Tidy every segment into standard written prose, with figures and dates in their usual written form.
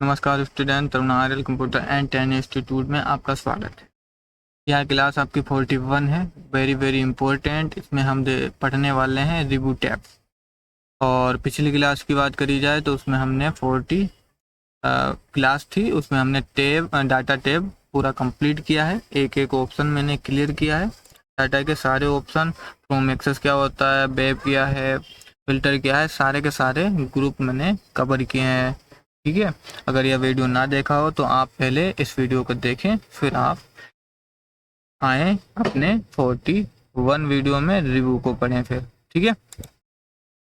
नमस्कार student, Tarun Aryal computer and training institute में आपका स्वागत है। यह क्लास आपकी 41 है। Very very important. इसमें हम पढ़ने वाले हैं रिव्यू टैब। और पिछली क्लास की बात करी जाए तो उसमें हमने 40 क्लास थी, उसमें हमने टैब डाटा टैब पूरा कंप्लीट किया है। एक एक ऑप्शन मैंने क्लियर किया है। डाटा के सारे ऑप्शन, फ्रॉम एक्सेस क्या होता है, वेब क्या है, फिल्टर क्या है, सारे के सारे ग्रुप मैंने कवर किए हैं। ठीक है। अगर यह वीडियो ना देखा हो तो आप पहले इस वीडियो को देखें, फिर आप आए अपने 41 वीडियो में रिव्यू को पढ़ें फिर। ठीक है।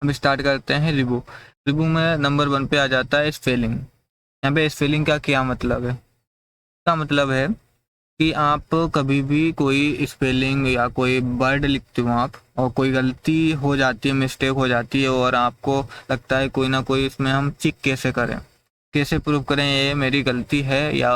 हम स्टार्ट करते हैं रिव्यू। रिव्यू में नंबर 1 पे आ जाता है स्पेलिंग। यहाँ पे स्पेलिंग का क्या मतलब है? इसका मतलब है कि आप कभी भी कोई स्पेलिंग या कोई वर्ड लिखते हो आप, और कोई गलती हो जाती है, मिस्टेक हो जाती है, और आपको लगता है कोई ना कोई इसमें हम चेक कैसे करें, कैसे प्रूव करें ये मेरी गलती है या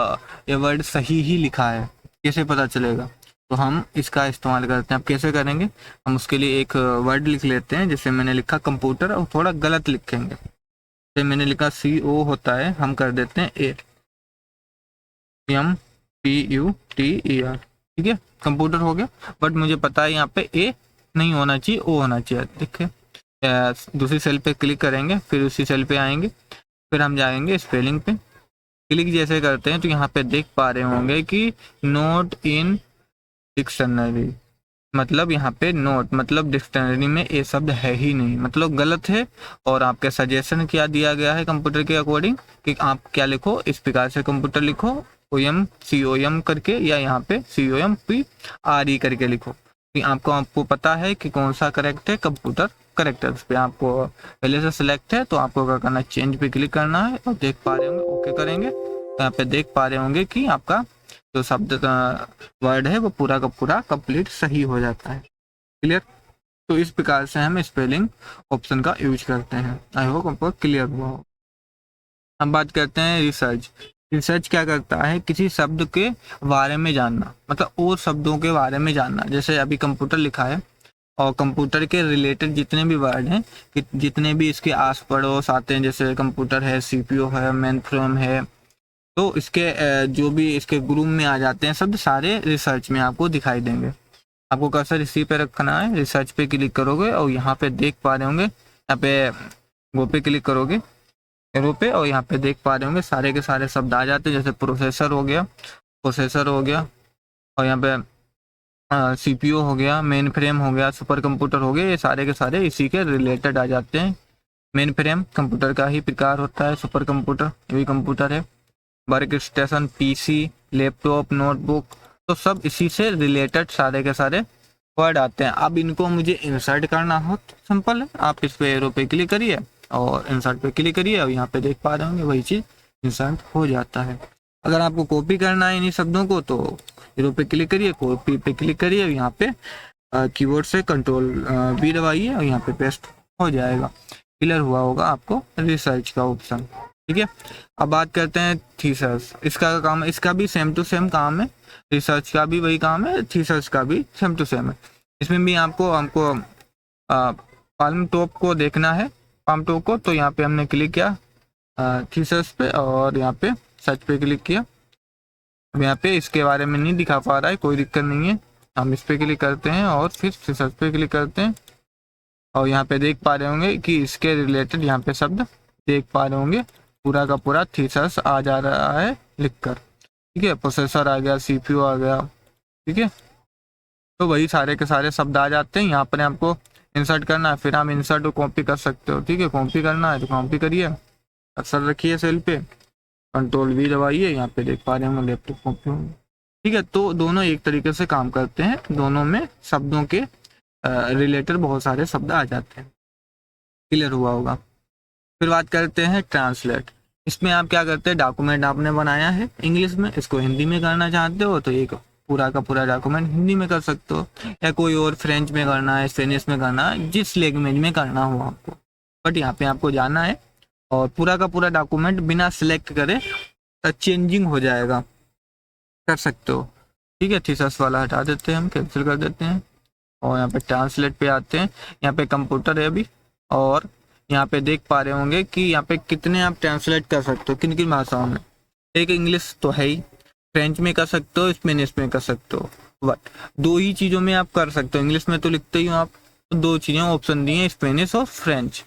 ये वर्ड सही ही लिखा है, कैसे पता चलेगा? तो हम इसका इस्तेमाल करते हैं। अब कैसे करेंगे? हम उसके लिए एक वर्ड लिख लेते हैं। जैसे मैंने लिखा कंप्यूटर, और थोड़ा गलत लिखेंगे। जैसे मैंने लिखा CO होता है, हम कर देते हैं AMPUTER। ठीक है, कंप्यूटर हो गया। बट मुझे पता है यहाँ पे ए नहीं होना चाहिए, ओ होना चाहिए। देखिए, दूसरी सेल पे क्लिक करेंगे, फिर उसी सेल पे आएंगे, फिर हम जाएंगे स्पेलिंग पे। क्लिक जैसे करते हैं तो यहाँ पे देख पा रहे होंगे कि नोट इन डिक्शनरी, मतलब यहाँ पे नोट मतलब डिक्शनरी में ये शब्द है ही नहीं, मतलब गलत है। और आपके सजेशन क्या दिया गया है कंप्यूटर के अकॉर्डिंग कि आप क्या लिखो, इस प्रकार से कंप्यूटर लिखो, COM करके, या यहाँ पे COMPRE करके लिखो। कि आपको पता है कि कौन सा करेक्ट है, कंप्यूटर करेक्ट है। उस पर आपको पहले से सिलेक्ट है, तो आपको क्या करना है, चेंज पे क्लिक करना है, और देख पा रहे होंगे ओके करेंगे तो यहाँ पे देख पा रहे होंगे कि आपका जो शब्द वर्ड है वो पूरा का पूरा कंप्लीट सही हो जाता है। क्लियर? तो इस प्रकार से हम स्पेलिंग ऑप्शन का यूज करते हैं। आई होप आपको क्लियर हुआ हो। हम बात करते हैं रिसर्च। रिसर्च क्या करता है? किसी शब्द के बारे में जानना, मतलब और शब्दों के बारे में जानना। जैसे अभी कंप्यूटर लिखा है, और कंप्यूटर के रिलेटेड जितने भी वर्ड हैं, जितने भी इसके आस पड़ोस आते हैं, जैसे कंप्यूटर है, CPU है, मेन फ्रेम है, तो इसके जो भी इसके ग्रुप में आ जाते हैं शब्द, सारे रिसर्च में आपको दिखाई देंगे। आपको कर्सर इसी पे रखना है, रिसर्च पे क्लिक करोगे, और यहाँ पे देख पा रहे होंगे, यहाँ पे वो पे क्लिक करोगे एरो पे, और यहाँ पे देख पा रहे होंगे सारे के सारे शब्द आ जाते हैं। जैसे प्रोसेसर हो गया, और यहाँ पे CPU हो गया, मेन फ्रेम हो गया, सुपर कंप्यूटर हो गया, ये सारे के सारे इसी के रिलेटेड आ जाते हैं। मेन फ्रेम कंप्यूटर का ही प्रकार होता है, सुपर कंप्यूटर ये भी कंप्यूटर है, work station PC, laptop, notebook, तो सब इसी से रिलेटेड सारे के सारे वर्ड आते हैं। अब इनको मुझे इंसर्ट करना हो तो सिंपल है, आप इस पे एरो पे क्लिक करिए और इंसर्ट पे क्लिक करिए, और यहाँ पे देख पा रहे होंगे वही चीज़ इंसर्ट हो जाता है। अगर आपको कॉपी करना है इन्हीं शब्दों को तो एरो पे क्लिक करिए, कॉपी पे क्लिक करिए, यहाँ पे कीबोर्ड से Ctrl+V दबाइए, और यहाँ पे पेस्ट हो जाएगा। क्लियर हुआ होगा आपको रिसर्च का ऑप्शन। ठीक है। अब बात करते हैं थीसिस। इसका काम, इसका भी सेम टू सेम काम है, रिसर्च का भी वही काम है, थीसिस का भी सेम टू सेम है। इसमें भी हमको पाल्म टॉप को देखना है, पाल्म टॉप को, तो यहाँ पे हमने क्लिक किया थीसिस पे, और यहाँ पे सर्च पे क्लिक किया। अब यहाँ पे इसके बारे में नहीं दिखा पा रहा है, कोई दिक्कत नहीं है, हम इस पे क्लिक करते हैं और फिर थीसिस पे क्लिक करते हैं, और यहाँ पे देख पा रहे होंगे कि इसके रिलेटेड यहाँ पे शब्द देख पा रहे होंगे, पूरा का पूरा थीसिस आ जा रहा है लिखकर। ठीक है, प्रोसेसर आ गया, CPU आ गया। ठीक है, तो वही सारे के सारे शब्द आ जाते हैं। यहाँ पर आपको इंसर्ट करना है, फिर हम इंसर्ट को कॉपी कर सकते हो। ठीक है, कॉपी करना है तो कॉपी करिए, अक्सर रखिए सेल पे, Ctrl+V दबाइए, यहाँ पे देख पा रहे होंगे लैपटॉप कॉपी होंगे। ठीक है, तो दोनों एक तरीके से काम करते हैं, दोनों में शब्दों के रिलेटेड बहुत सारे शब्द आ जाते हैं। क्लियर हुआ होगा। फिर बात करते हैं ट्रांसलेट। इसमें आप क्या करते हैं, डॉक्यूमेंट आपने बनाया है इंग्लिश में, इसको हिंदी में करना चाहते हो तो एक पूरा का पूरा डॉक्यूमेंट हिंदी में कर सकते हो, या कोई और फ्रेंच में करना है, स्पेनिश में करना है, जिस लैंग्वेज में करना हो आपको। बट यहाँ पे आपको जाना है, और पूरा का पूरा डॉक्यूमेंट बिना सिलेक्ट करे चेंजिंग हो जाएगा, कर सकते हो। ठीक है, थीसिस वाला हटा देते हैं, हम कैंसिल कर देते हैं, और यहाँ पे ट्रांसलेट पे आते हैं। यहाँ पे कंप्यूटर है अभी, और यहाँ पे देख पा रहे होंगे कि यहाँ पे कितने आप ट्रांसलेट कर सकते हो किन किन भाषाओं में। एक इंग्लिश तो है ही, फ्रेंच में कर सकते हो, स्पेनिश में कर सकते हो, बट 2 ही चीज़ों में आप कर सकते हो। इंग्लिश में तो लिखते ही हो आप, तो 2 चीज़ें ऑप्शन दी हैं, स्पेनिश और फ्रेंच।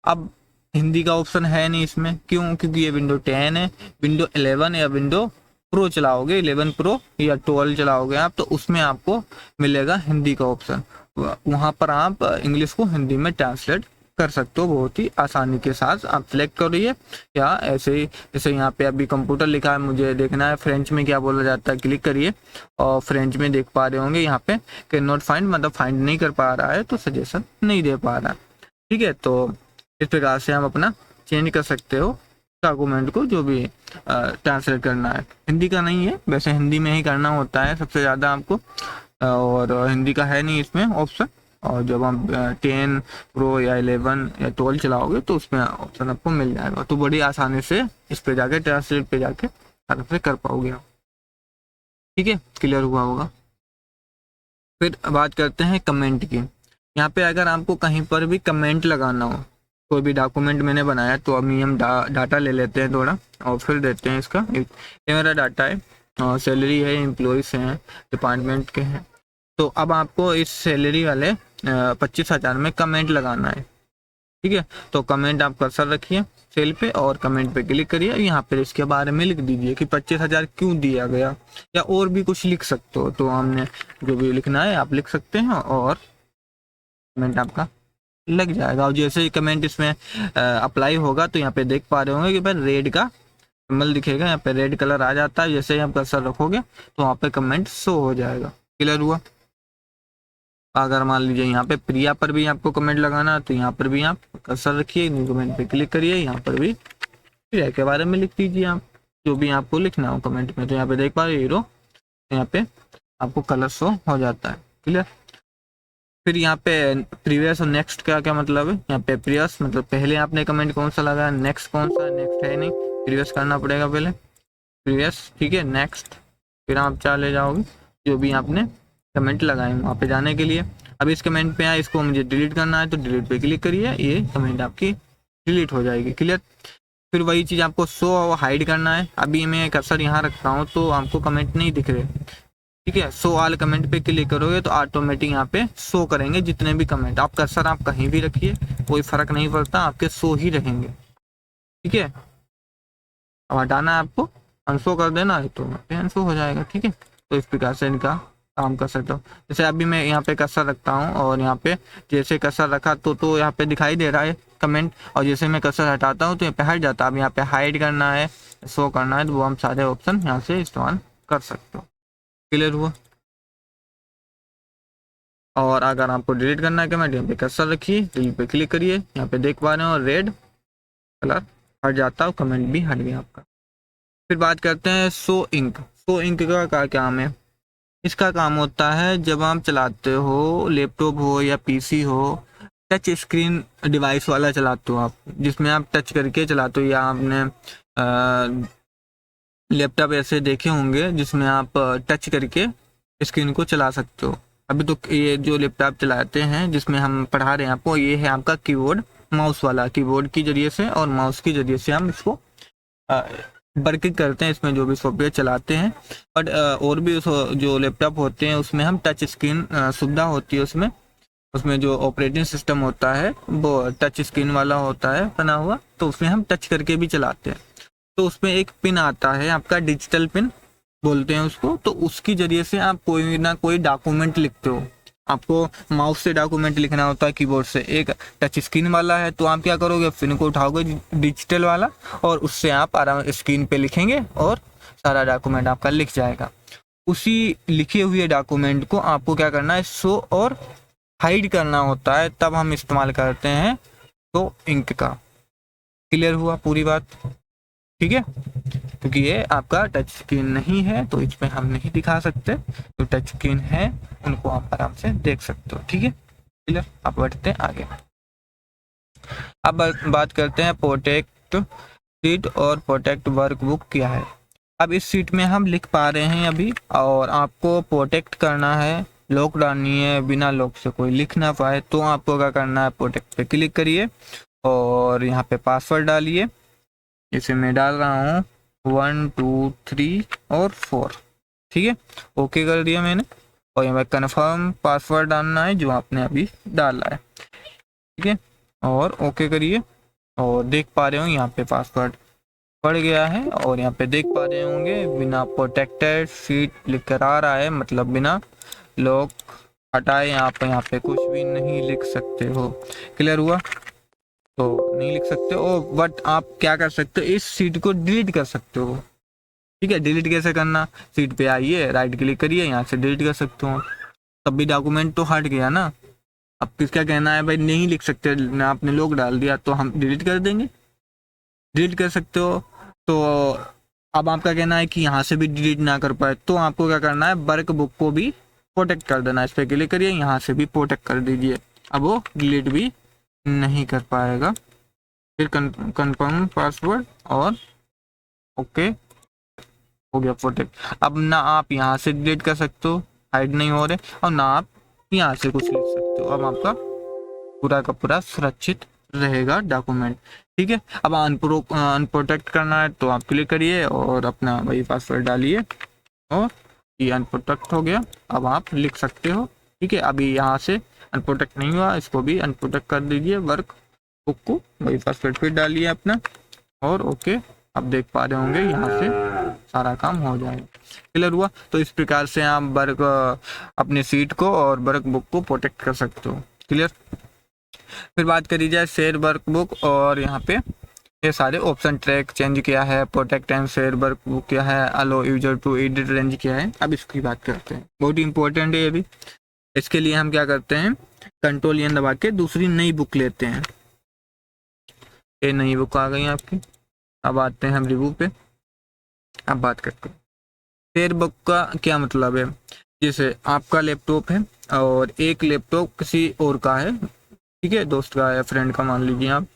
अब हिंदी का ऑप्शन है नहीं इसमें, क्यों? क्योंकि ये विंडो 10 है। विंडो 11 या विंडो प्रो चलाओगे, 11 प्रो या 12 चलाओगे आप, तो उसमें आपको मिलेगा हिंदी का ऑप्शन। वहाँ पर आप इंग्लिश को हिंदी में ट्रांसलेट कर सकते हो बहुत ही आसानी के साथ। आप सिलेक्ट करिए, या ऐसे ही जैसे यहाँ पे अभी कंप्यूटर लिखा है, मुझे देखना है फ्रेंच में क्या बोला जाता है, क्लिक करिए और फ्रेंच में देख पा रहे होंगे यहाँ पे कैन नॉट फाइंड, मतलब फाइंड नहीं कर पा रहा है, तो सजेशन नहीं दे पा रहा है। ठीक है, तो इस प्रकार से हम अपना चेंज कर सकते हो डॉक्यूमेंट को, जो भी ट्रांसलेट करना है। हिंदी का नहीं है, वैसे हिंदी में ही करना होता है सबसे ज़्यादा आपको, और हिंदी का है नहीं इसमें ऑप्शन। और जब हम 10 प्रो या 11 या 12 चलाओगे तो उसमें ऑप्शन आपको मिल जाएगा, तो बड़ी आसानी से इस पे जाके ट्रांसलेट पे जाके आराम से कर पाओगे आप। ठीक है, क्लियर हुआ होगा। फिर बात करते हैं कमेंट की। यहाँ पे अगर आपको कहीं पर भी कमेंट लगाना हो, कोई भी डॉक्यूमेंट मैंने बनाया, तो अभी हम डाटा ले लेते हैं थोड़ा और फिर देते हैं इसका। ये मेरा डाटा है और सैलरी है, एम्प्लॉयज़ हैं, डिपार्टमेंट के हैं। तो अब आपको इस सैलरी वाले 25,000 में कमेंट लगाना है। ठीक है, तो कमेंट आप कर्सर रखिए सेल पे और कमेंट पे क्लिक करिए। यहाँ पे इसके बारे में लिख दीजिए कि 25,000 क्यों दिया गया, या और भी कुछ लिख सकते हो। तो हमने जो भी लिखना है आप लिख सकते हैं और कमेंट आपका लग जाएगा। और जैसे ही कमेंट इसमें अप्लाई होगा तो यहाँ पे देख पा रहे होंगे कि भाई रेड का सिंबल दिखेगा, यहाँ पे रेड कलर आ जाता है। जैसे ही आप कर्सर रखोगे तो वहाँ पे कमेंट शो हो जाएगा। क्लियर हुआ? अगर मान लीजिए यहाँ पे प्रिया पर भी आपको कमेंट लगाना है, तो यहाँ पर भी आप कर्सर रखिए, न्यू कमेंट पे क्लिक करिए, यहाँ पर भी प्रिया के बारे में लिख दीजिए आप जो भी आपको लिखना हो कमेंट में। तो यहाँ पे देख पा रहे हीरो, यहाँ पे आपको कलर शो हो जाता है। क्लियर? फिर यहाँ पे प्रीवियस और नेक्स्ट का क्या मतलब है? यहाँ पे प्रीवियस मतलब पहले आपने कमेंट कौन सा लगाया, नेक्स्ट कौन सा, नेक्स्ट है नहीं, प्रीवियस करना पड़ेगा पहले, प्रीवियस। ठीक है, नेक्स्ट, फिर आप चले जाओगे जो भी आपने कमेंट लगाए वहाँ पे जाने के लिए। अब इस कमेंट पे आए, इसको मुझे डिलीट करना है तो डिलीट पे क्लिक करिए, ये कमेंट आपकी डिलीट हो जाएगी। क्लियर? फिर वही चीज़ आपको शो और हाइड करना है। अभी मैं कर्सर यहाँ रखता हूँ तो आपको कमेंट नहीं दिख रहे। ठीक है, शो ऑल कमेंट पे क्लिक करोगे तो ऑटोमेटिक यहाँ पे शो करेंगे जितने भी कमेंट। आप कर्सर आप कहीं भी रखिए, कोई फर्क नहीं पड़ता, आपके शो ही रहेंगे। ठीक है, अब हटाना है आपको, अनशो कर देना है तो अनशो हो जाएगा। ठीक है, तो इस प्रकार से इनका काम कर सकता हूँ। जैसे अभी मैं यहाँ पे कर्सर रखता हूँ और यहाँ पे जैसे कर्सर रखा तो यहाँ पे दिखाई दे रहा है कमेंट, और जैसे मैं कर्सर हटाता हूँ तो यहाँ पे हट जाता है। अब यहाँ पे हाइड करना है, शो करना है, तो वो हम सारे ऑप्शन यहाँ से इस्तेमाल कर सकते हो। क्लियर हुआ? और अगर आपको डिलीट करना है कमेंट, यहाँ पे कर्सर रखिए, डिलीट पे क्लिक करिए, यहाँ पे देख पा रहे हो रेड कलर हट जाता है, कमेंट भी हट गया आपका। फिर बात करते हैं शो इंक। शो इंक का क्या काम है? इसका काम होता है जब आप चलाते हो, लैपटॉप हो या पीसी हो, टच स्क्रीन डिवाइस वाला चलाते हो आप, जिसमें आप टच करके चलाते हो, या आपने लैपटॉप ऐसे देखे होंगे जिसमें आप टच करके स्क्रीन को चला सकते हो। अभी तो ये जो लैपटॉप चलाते हैं जिसमें हम पढ़ा रहे हैं आपको, ये है आपका कीबोर्ड माउस वाला, कीबोर्ड की जरिए से और माउस की जरिए से हम इसको वर्किंग करते हैं, इसमें जो भी सॉफ्टवेयर चलाते हैं। बट और भी जो लैपटॉप होते हैं उसमें हम टच स्क्रीन सुविधा होती है, उसमें जो ऑपरेटिंग सिस्टम होता है वो टच स्क्रीन वाला होता है बना हुआ, तो उसमें हम टच करके भी चलाते हैं। तो उसमें एक पिन आता है आपका, डिजिटल पिन बोलते हैं उसको, तो उसकी जरिए से आप कोई ना कोई डॉक्यूमेंट लिखते हो। आपको माउस से डॉक्यूमेंट लिखना होता है, कीबोर्ड से। एक टच स्क्रीन वाला है, तो आप क्या करोगे, पिन को उठाओगे डिजिटल वाला, और उससे आप आराम स्क्रीन पे लिखेंगे और सारा डॉक्यूमेंट आपका लिख जाएगा। उसी लिखे हुए डॉक्यूमेंट को आपको क्या करना है, शो और हाइड करना होता है, तब हम इस्तेमाल करते हैं तो इंक का। क्लियर हुआ पूरी बात? ठीक है, क्योंकि ये आपका टच स्क्रीन नहीं है तो इसमें हम नहीं दिखा सकते, तो टच स्क्रीन है उनको आप आराम से देख सकते हो। ठीक है, क्लियर? आप बढ़ते हैं आगे। अब बात करते हैं प्रोटेक्ट शीट और प्रोटेक्ट वर्कबुक क्या है। अब इस शीट में हम लिख पा रहे हैं अभी, और आपको प्रोटेक्ट करना है लॉक डालनी है, बिना लॉक से कोई लिख ना पाए, तो आपको क्या करना है, प्रोटेक्ट पे क्लिक करिए और यहाँ पे पासवर्ड डालिए। इसे मैं डाल रहा हूँ 1 2 3 और 4, ठीक है। ओके कर दिया मैंने और यहाँ पे कन्फर्म पासवर्ड डालना है जो आपने अभी डाला है, ठीक है। और ओके करिए और देख पा रहे हो यहाँ पे पासवर्ड पड़ गया है और यहाँ पे देख पा रहे होंगे बिना प्रोटेक्टेड सीट लिख कर आ रहा है, मतलब बिना लॉक हटाए आप यहाँ पे कुछ भी नहीं लिख सकते हो। क्लियर हुआ? तो नहीं लिख सकते हो, बट आप क्या कर सकते हो, इस सीट को डिलीट कर सकते हो, ठीक है। डिलीट कैसे करना, सीट पे आइए, राइट क्लिक करिए, यहाँ से डिलीट कर सकते हो, तब भी डॉक्यूमेंट तो हट गया ना। अब किसका कहना है भाई नहीं लिख सकते ना, आपने लॉक डाल दिया तो हम डिलीट कर देंगे, डिलीट कर सकते हो। तो अब आपका कहना है कि यहाँ से भी डिलीट ना कर पाए, तो आपको क्या करना है, वर्क बुक को भी प्रोटेक्ट कर देना। इस पर क्लिक करिए, यहाँ से भी प्रोटेक्ट कर दीजिए, अब वो डिलीट भी नहीं कर पाएगा। फिर कन्फर्म पासवर्ड और ओके हो गया प्रोटेक्ट। अब ना आप यहाँ से डिलीट कर सकते हो, हाइड नहीं हो रहे, और ना आप यहाँ से कुछ लिख सकते हो। अब आपका पूरा का पूरा सुरक्षित रहेगा डॉक्यूमेंट, ठीक है। अब अनप्रोटेक्ट करना है तो आप क्लिक करिए और अपना वही पासवर्ड डालिए और ये अनप्रोटेक्ट हो गया। अब आप लिख सकते हो, ठीक है। अभी यहाँ से अनप्रोटेक्ट नहीं हुआ, इसको भी अनप्रोटेक्ट कर दीजिए, वर्क बुक को वही पासवर्ड फिर डालिए अपना और ओके। अब देख पा रहे होंगे यहाँ से सारा काम हो जाएगा। क्लियर हुआ? तो इस प्रकार से आप वर्क अपने सीट को और वर्क बुक को प्रोटेक्ट कर सकते हो। क्लियर? फिर बात करी जाए शेयर वर्कबुक, और यहाँ पे ये सारे ऑप्शन, ट्रैक चेंज किया है, प्रोटेक्ट एंड शेयर वर्कबुक क्या है, अलो यूजर टू एडिट रेंज क्या है। अब इसकी बात करते हैं, बहुत इंपॉर्टेंट है ये भी। इसके लिए हम क्या करते हैं, कंट्रोल एन दबा के दूसरी नई बुक लेते हैं। ये नई बुक आ गई आपकी। अब आते हैं हम रिव्यू पे। अब बात करते हैं शेयर बुक का क्या मतलब है। जैसे आपका लैपटॉप है और एक लैपटॉप किसी और का है, ठीक है, दोस्त का या फ्रेंड का मान लीजिए आप।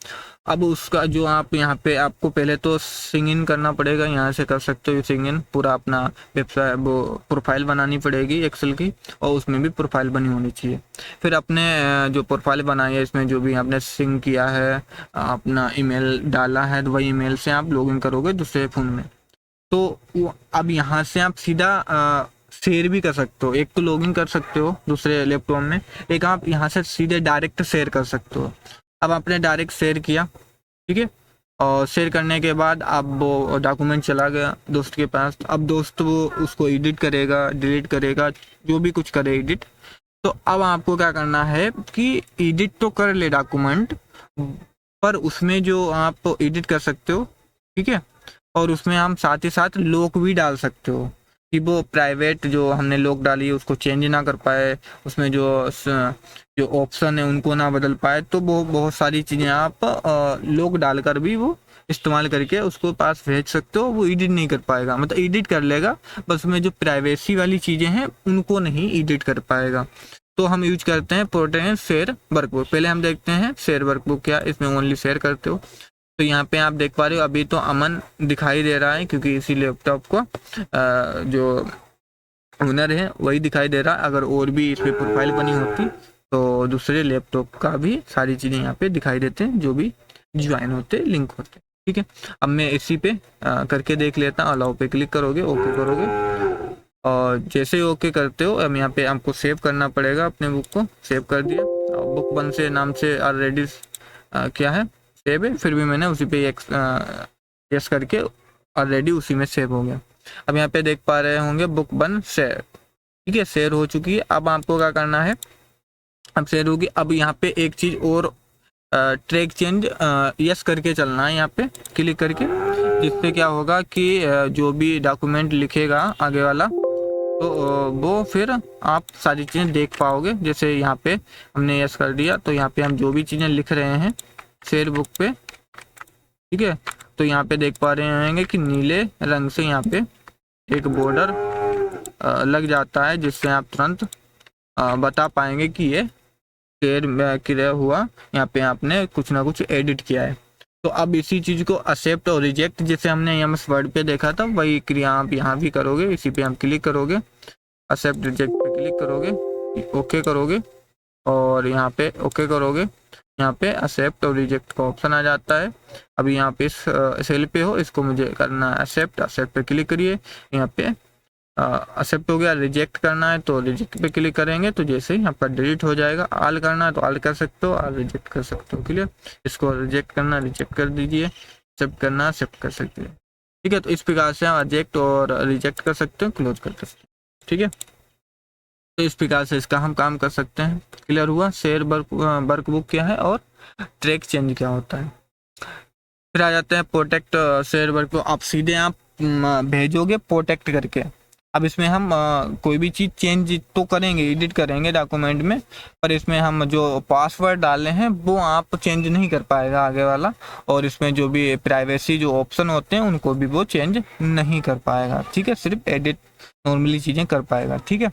अब उसका जो आप यहाँ पे आपको पहले तो सिंग इन करना पड़ेगा, यहाँ से कर सकते हो सिंग इन, पूरा अपना वेबसाइट वो प्रोफाइल बनानी पड़ेगी एक्सेल की, और उसमें भी प्रोफाइल बनी होनी चाहिए। फिर अपने जो प्रोफाइल बनाई है इसमें जो भी आपने सिंग किया है, अपना ईमेल डाला है, तो वही ईमेल से आप लॉगिन करोगे दूसरे फ़ोन में। तो अब यहाँ से आप सीधा शेयर भी कर सकते हो, एक तो लॉगिन कर सकते हो दूसरे लैपटॉप में, एक आप यहाँ से सीधे डायरेक्ट शेयर कर सकते हो। अब आपने डायरेक्ट शेयर किया, ठीक है, और शेयर करने के बाद अब वो डॉक्यूमेंट चला गया दोस्त के पास। अब दोस्त वो उसको एडिट करेगा, डिलीट करेगा, जो भी कुछ करे एडिट। तो अब आपको क्या करना है कि एडिट तो कर ले डॉक्यूमेंट, पर उसमें जो आप एडिट कर सकते हो, ठीक है, और उसमें हम साथ ही साथ लॉक भी डाल सकते हो कि वो प्राइवेट जो हमने लॉक डाली है उसको चेंज ना कर पाए, उसमें जो ऑप्शन है उनको ना बदल पाए। तो वो बहुत सारी चीज़ें आप लॉक डालकर भी वो इस्तेमाल करके उसको पास भेज सकते हो। वो एडिट नहीं कर पाएगा, मतलब एडिट कर लेगा, बस में जो प्राइवेसी वाली चीज़ें हैं उनको नहीं एडिट कर पाएगा। तो हम यूज करते हैं प्रोटेक्ट शेयर वर्कबुक। पहले हम देखते हैं शेयर वर्कबुक क्या, इसमें ओनली शेयर करते हो। तो यहाँ पे आप देख पा रहे हो अभी तो अमन दिखाई दे रहा है, क्योंकि इसी लैपटॉप को जो ओनर है वही दिखाई दे रहा है। अगर और भी इस पर प्रोफाइल बनी होती तो दूसरे लैपटॉप का भी सारी चीज़ें यहाँ पे दिखाई देते हैं, जो भी ज्वाइन होते लिंक होते, ठीक है। अब मैं इसी पे करके देख लेता हूँ। अलाउ पे क्लिक करोगे, ओके करोगे, और जैसे ही ओके करते हो अब यहाँ पे आपको सेव करना पड़ेगा अपने बुक को। सेव कर दिया, बुक बन से नाम से ऑलरेडी क्या है सेव है, फिर भी मैंने उसी पे यस करके ऑलरेडी उसी में सेव हो गया। अब यहाँ पे देख पा रहे होंगे बुक बन शेयर, ठीक है, शेयर हो चुकी है। अब आपको क्या करना है, अब शेयर होगी। अब यहाँ पे एक चीज़ और, ट्रैक चेंज यस करके चलना है, यहाँ पे क्लिक करके, जिससे क्या होगा कि जो भी डॉक्यूमेंट लिखेगा आगे वाला तो वो फिर आप सारी चीज़ें देख पाओगे। जैसे यहाँ पे हमने यस कर दिया, तो यहाँ पे हम जो भी चीज़ें लिख रहे हैं शेयर बुक पे, ठीक है, तो यहाँ पे देख पा रहे होंगे कि नीले रंग से यहाँ पे एक बॉर्डर लग जाता है, जिससे आप तुरंत बता पाएंगे कि ये शेयर क्रिया हुआ, यहाँ पे आपने कुछ ना कुछ एडिट किया है। तो अब इसी चीज़ को एक्सेप्ट और रिजेक्ट, जैसे हमने एमएस वर्ड पे देखा था, वही क्रिया आप यहाँ भी करोगे। इसी पे हम क्लिक करोगे, एक्सेप्ट रिजेक्ट पे क्लिक करोगे, ओके करोगे और यहाँ पे ओके करोगे, यहाँ पे एक्सेप्ट और रिजेक्ट का ऑप्शन आ जाता है। अभी यहाँ पे इस सेल पे हो, इसको मुझे करना है एक्सेप्ट, एक्सेप्ट पे क्लिक करिए। यहाँ पे एक्सेप्ट हो गया। रिजेक्ट करना है तो रिजेक्ट पे क्लिक करेंगे तो जैसे ही आपका डिलीट हो जाएगा। ऑल करना है तो ऑल कर सकते हो, ऑल रिजेक्ट कर सकते हो। क्लियर। इसको रिजेक्ट करना रिजेक्ट कर दीजिए, एक्सेप्ट करना एक्सेप्ट कर सकते हैं। ठीक है, तो इस प्रकार से आप रिजेक्ट और रिजेक्ट कर सकते हो, क्लोज कर सकते हैं। ठीक है, तो इस प्रकार से इसका हम काम कर सकते हैं। क्लियर हुआ। शेयर वर्कबुक क्या है और ट्रैक चेंज क्या होता है। फिर आ जाते हैं प्रोटेक्ट शेयर वर्कबुक। आप सीधे आप भेजोगे प्रोटेक्ट करके। अब इसमें हम कोई भी चीज़ चेंज तो करेंगे, एडिट करेंगे डॉक्यूमेंट में, पर इसमें हम जो पासवर्ड डाले हैं वो आप चेंज नहीं कर पाएगा आगे वाला, और इसमें जो भी प्राइवेसी जो ऑप्शन होते हैं उनको भी वो चेंज नहीं कर पाएगा। ठीक है, सिर्फ एडिट नॉर्मली चीज़ें कर पाएगा। ठीक है,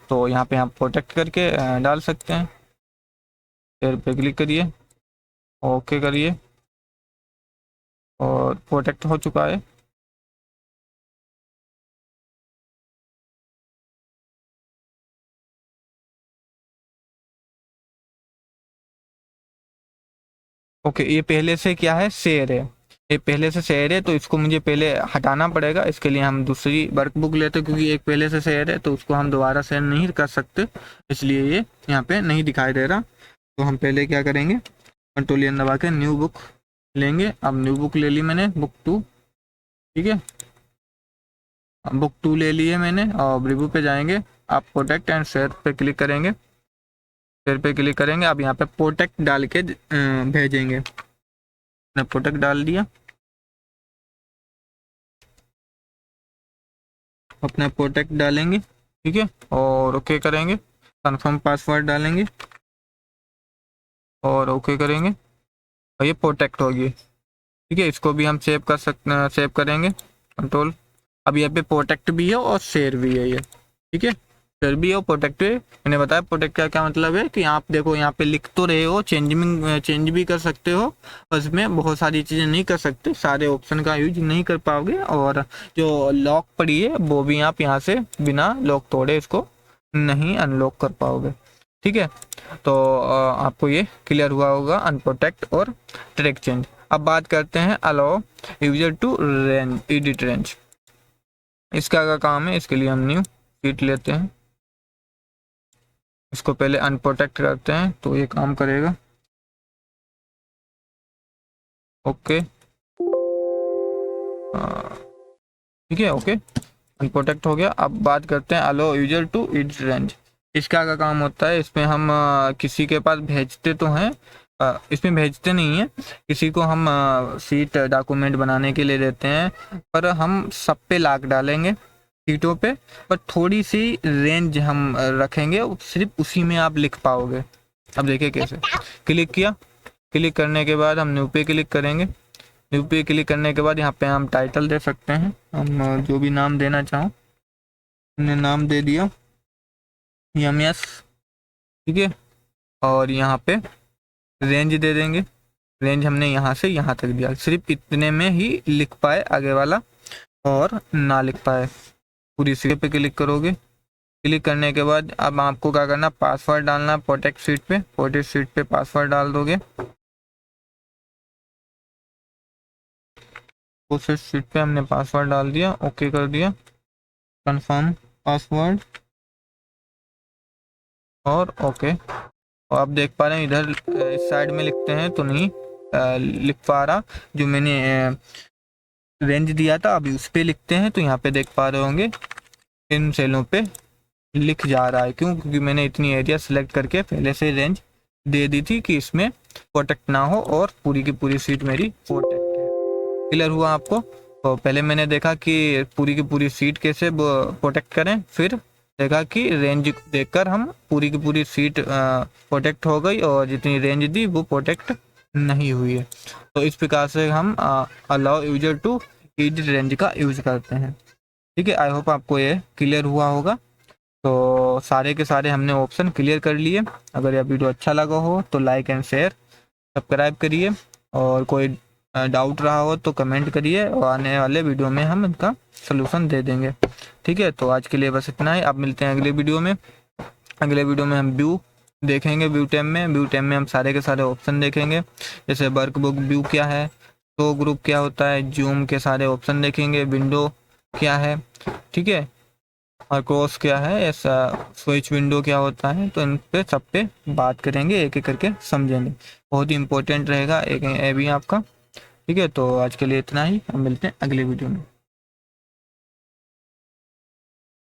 तो यहाँ पे आप प्रोटेक्ट करके डाल सकते हैं। शेयर पे क्लिक करिए, ओके करिए और प्रोटेक्ट हो चुका है। ओके, ये पहले से क्या है, शेयर है, ये पहले से शेयर है, तो इसको मुझे पहले हटाना पड़ेगा। इसके लिए हम दूसरी वर्कबुक लेते हैं, क्योंकि एक पहले से शेयर है तो उसको हम दोबारा शेयर नहीं कर सकते, इसलिए ये यहाँ पे नहीं दिखाई दे रहा। तो हम पहले क्या करेंगे, कंट्रोल एन दबा के न्यू बुक लेंगे। अब न्यू बुक ले ली मैंने, बुक 2। ठीक है, बुक 2 ले लिए मैंने और रिव्यू पे जाएंगे। आप प्रोटेक्ट एंड शेयर पे क्लिक करेंगे, शेयर पे क्लिक करेंगे। अब यहाँ पे प्रोटेक्ट डाल के भेजेंगे। मैंने प्रोटेक्ट डाल दिया, अपना प्रोटेक्ट डालेंगे। ठीक है, और ओके करेंगे, कंफर्म पासवर्ड डालेंगे और ओके करेंगे और ये प्रोटेक्ट होगी। ठीक है, इसको भी हम सेव कर सकते, सेव करेंगे कंट्रोल। अब यहाँ पे प्रोटेक्ट भी है और शेयर भी है ये। ठीक है, शेयर भी है और प्रोटेक्ट है। मैंने बताया प्रोटेक्ट का क्या मतलब है कि आप देखो यहाँ पे लिख तो रहे हो, चेंज भी कर सकते हो, बस में बहुत सारी चीज़ें नहीं कर सकते, सारे ऑप्शन का यूज नहीं कर पाओगे, और जो लॉक पड़ी है वो भी आप यहाँ से बिना लॉक तोड़े इसको नहीं अनलॉक कर पाओगे। ठीक है, तो आपको ये क्लियर हुआ होगा अनप्रोटेक्ट और ट्रैक चेंज। अब बात करते हैं allow user to range edit range. इसका क्या काम है, इसके लिए हम न्यू शीट लेते हैं, इसको पहले अनप्रोटेक्ट करते हैं तो ये काम करेगा। ओके, ठीक है, ओके अनप्रोटेक्ट हो गया। अब बात करते हैं allow user to edit range. इसका क्या काम होता है, इसमें हम किसी के पास भेजते तो हैं, इसमें भेजते नहीं है, किसी को हम सीट डॉक्यूमेंट बनाने के लिए देते हैं, पर हम सब पे लाक डालेंगे सीटों पे, पर थोड़ी सी रेंज हम रखेंगे, सिर्फ उसी में आप लिख पाओगे। अब देखिए कैसे। क्लिक किया, क्लिक करने के बाद हम न्यू पे क्लिक करेंगे। न्यू पे क्लिक करने के बाद यहाँ पे हम टाइटल दे सकते हैं, हम जो भी नाम देना चाहो, हमने नाम दे दिया यस। ठीक है, और यहाँ पे रेंज दे देंगे, रेंज हमने यहाँ से यहाँ तक दिया, सिर्फ इतने में ही लिख पाए आगे वाला और ना लिख पाए। पूरी सीट पे क्लिक करोगे, क्लिक करने के बाद अब आपको क्या करना, पासवर्ड डालना। प्रोटेक्ट सीट पे, प्रोटेक्ट सीट पे पासवर्ड डाल दोगे। उस सीट पे हमने पासवर्ड डाल दिया, ओके कर दिया, कंफर्म पासवर्ड और ओके। और आप देख पा रहे हैं इधर इस साइड में लिखते हैं तो नहीं लिख पा रहा, जो मैंने रेंज दिया था अभी उस पे लिखते हैं तो यहाँ पे देख पा रहे होंगे इन सेलों पे लिख जा रहा है। क्यों, क्योंकि मैंने इतनी एरिया सेलेक्ट करके पहले से रेंज दे दी थी कि इसमें प्रोटेक्ट ना हो, और पूरी की पूरी सीट मेरी प्रोटेक्ट है। क्लियर हुआ आपको। तो पहले मैंने देखा कि पूरी की पूरी सीट कैसे प्रोटेक्ट करें, फिर देखा कि रेंज देखकर हम पूरी की पूरी सीट प्रोटेक्ट हो गई, और जितनी रेंज दी वो प्रोटेक्ट नहीं हुई है। तो इस प्रकार से हम allow user to edit range का यूज करते हैं। ठीक है, आई होप आपको ये क्लियर हुआ होगा। तो सारे के सारे हमने ऑप्शन क्लियर कर लिए। अगर यह वीडियो अच्छा लगा हो तो लाइक एंड शेयर सब्सक्राइब करिए, और कोई डाउट रहा हो तो कमेंट करिए, और आने वाले वीडियो में हम इनका सलूशन दे देंगे। ठीक है, तो आज के लिए बस इतना ही, अब मिलते हैं अगले वीडियो में। अगले वीडियो में हम व्यू देखेंगे। व्यू टैब में हम सारे के सारे ऑप्शन देखेंगे, जैसे वर्कबुक व्यू क्या है, शो ग्रुप क्या होता है, जूम के सारे ऑप्शन देखेंगे, विंडो क्या है, ठीक है, और क्रॉस क्या है, ऐसा स्विच विंडो क्या होता है। तो इन पे सब पे बात करेंगे, एक एक करके समझेंगे। बहुत ही इंपॉर्टेंट रहेगा एक ये भी आपका। ठीक है, तो आज के लिए इतना ही, हम मिलते हैं अगले वीडियो में।